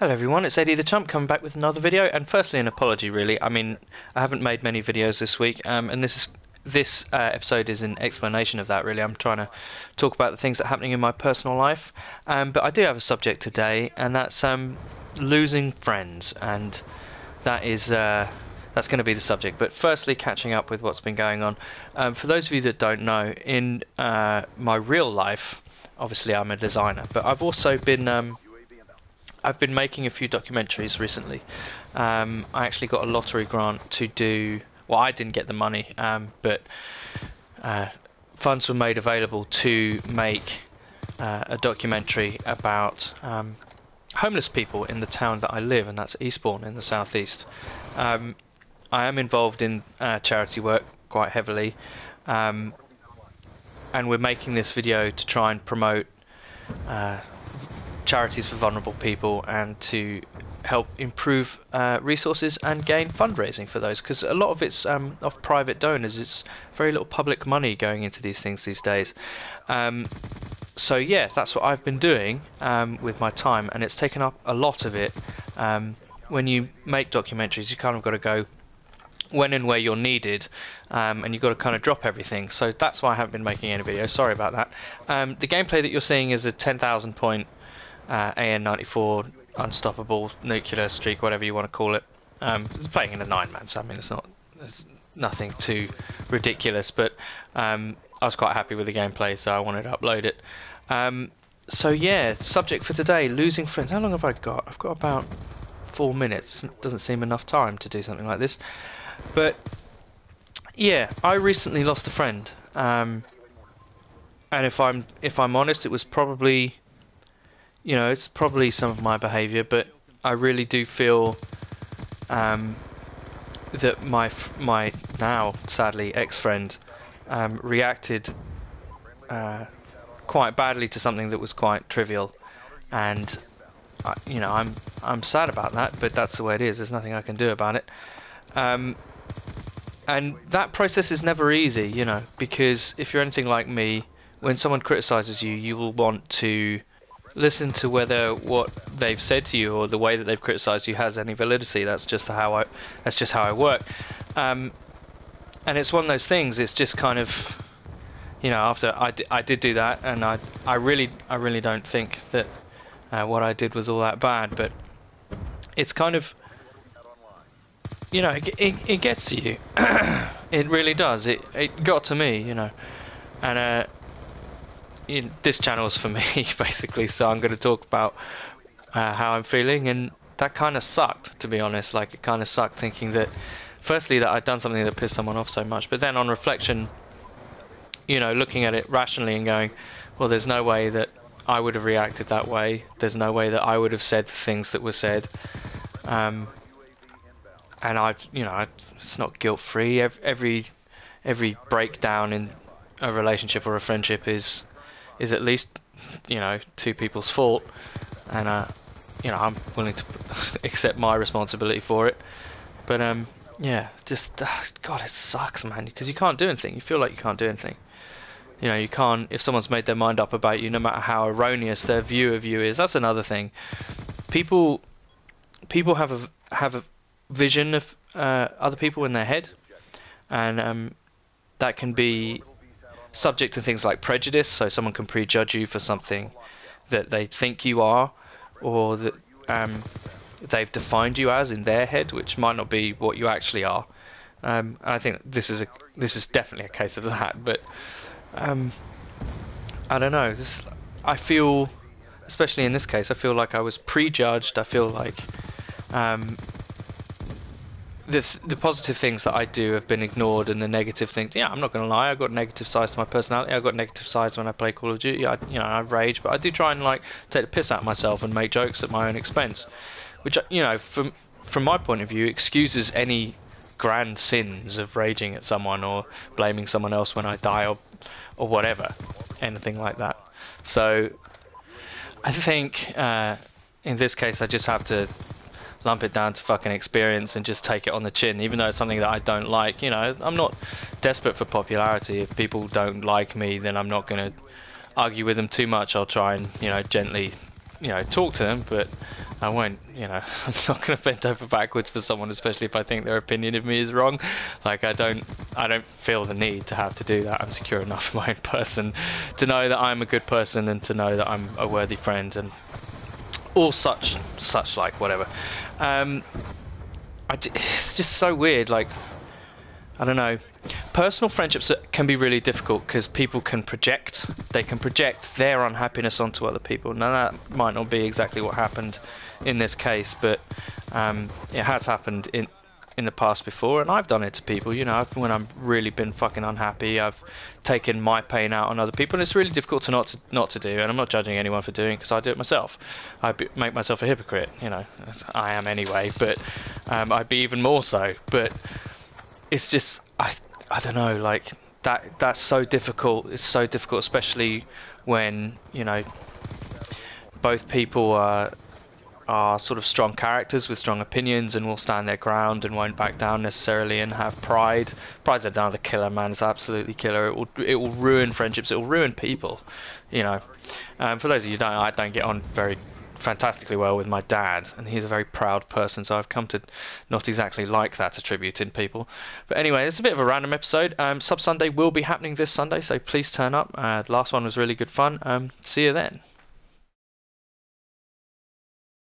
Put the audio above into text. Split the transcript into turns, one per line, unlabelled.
Hello everyone, it's Eddie the Chump coming back with another video, and firstly an apology really. I mean, I haven't made many videos this week, and this episode is an explanation of that really. I'm trying to talk about the things that are happening in my personal life, but I do have a subject today, and that's losing friends, and that's going to be the subject. But firstly, catching up with what's been going on. For those of you that don't know, in my real life, obviously I'm a designer, but I've also been I've been making a few documentaries recently. I actually got a lottery grant to do, well, I didn't get the money, but funds were made available to make a documentary about homeless people in the town that I live, and that's Eastbourne in the southeast. I am involved in charity work quite heavily, and we're making this video to try and promote charities for vulnerable people and to help improve resources and gain fundraising for those, because a lot of it's of private donors. It's very little public money going into these things these days. So yeah, that's what I've been doing with my time, and it's taken up a lot of it. When you make documentaries, you kind of got to go when and where you're needed, and you've got to kind of drop everything. So that's why I haven't been making any videos. Sorry about that. The gameplay that you're seeing is a 10,000 point AN94 Unstoppable Nuclear streak, whatever you want to call it. It's playing in a 9-man, so I mean it's nothing too ridiculous, but I was quite happy with the gameplay, so I wanted to upload it. So yeah, subject for today, losing friends. How long have I got? I've got about 4 minutes. Doesn't seem enough time to do something like this, but yeah, I recently lost a friend, and if I'm honest, it was probably, you know, it's probably some of my behaviour, but I really do feel that my now sadly ex-friend reacted quite badly to something that was quite trivial, and you know, I'm sad about that, but that's the way it is. There's nothing I can do about it, and that process is never easy, you know, because if you're anything like me, when someone criticises you, you will want to listen to whether what they've said to you or the way that they've criticised you has any validity. That's just how I work, and it's one of those things. It's just kind of, you know, after I did do that, and I really don't think that what I did was all that bad, but it's kind of, you know, it gets to you. It really does. It got to me, you know, and this channel is for me basically, so I'm going to talk about how I'm feeling, and that kind of sucked, to be honest. Like, it kind of sucked thinking that, firstly, that I'd done something that pissed someone off so much, but then on reflection, you know, looking at it rationally and going, well, there's no way that I would have reacted that way, there's no way that I would have said the things that were said, and it's not guilt-free. Every breakdown in a relationship or a friendship is at least, you know, two people's fault, and you know, I'm willing to accept my responsibility for it. But yeah, just God, it sucks, man, because you can't do anything. You feel like you can't do anything. You know, you can't, if someone's made their mind up about you, no matter how erroneous their view of you is. That's another thing. People have a vision of other people in their head, and that can be subject to things like prejudice. So someone can prejudge you for something that they think you are, or that they've defined you as in their head, which might not be what you actually are. I think this is definitely a case of that. But I don't know. I feel, especially in this case, I feel like I was prejudged. I feel like the positive things that I do have been ignored, and the negative things, yeah, I'm not going to lie, I've got negative sides to my personality. I've got negative sides when I play Call of Duty. I rage, but I do try and, like, take the piss out of myself and make jokes at my own expense, which, you know, from my point of view, excuses any grand sins of raging at someone or blaming someone else when I die, or whatever, anything like that. So I think in this case I just have to lump it down to fucking experience and just take it on the chin, even though it's something that I don't like. You know, I'm not desperate for popularity. If people don't like me, then I'm not going to argue with them too much. I'll try and, you know, gently you know, talk to them, but I won't, you know, I'm not going to bend over backwards for someone, especially if I think their opinion of me is wrong. Like, I don't feel the need to have to do that. I'm secure enough in my own person to know that I'm a good person and to know that I'm a worthy friend and all such like whatever. It's just so weird. Like, I don't know. Personal friendships can be really difficult because people can project. They can project their unhappiness onto other people. Now that might not be exactly what happened in this case, but it has happened in the past before, and I've done it to people. You know, when I've really been fucking unhappy, I've taken my pain out on other people, and it's really difficult to not to do. And I'm not judging anyone for doing it because I do it myself. Make myself a hypocrite. You know, I am anyway, but I'd be even more so. But it's just I don't know, like that's so difficult. It's so difficult, especially when, you know, both people are sort of strong characters with strong opinions and will stand their ground and won't back down necessarily and have pride. Pride's another killer, man. It's absolutely killer. It will ruin friendships. It will ruin people. You know, for those of you who don't, I don't get on very fantastically well with my dad, and he's a very proud person, so I've come to not exactly like that attribute in people. But anyway, it's a bit of a random episode. Sub Sunday will be happening this Sunday, so please turn up. The last one was really good fun. See you then.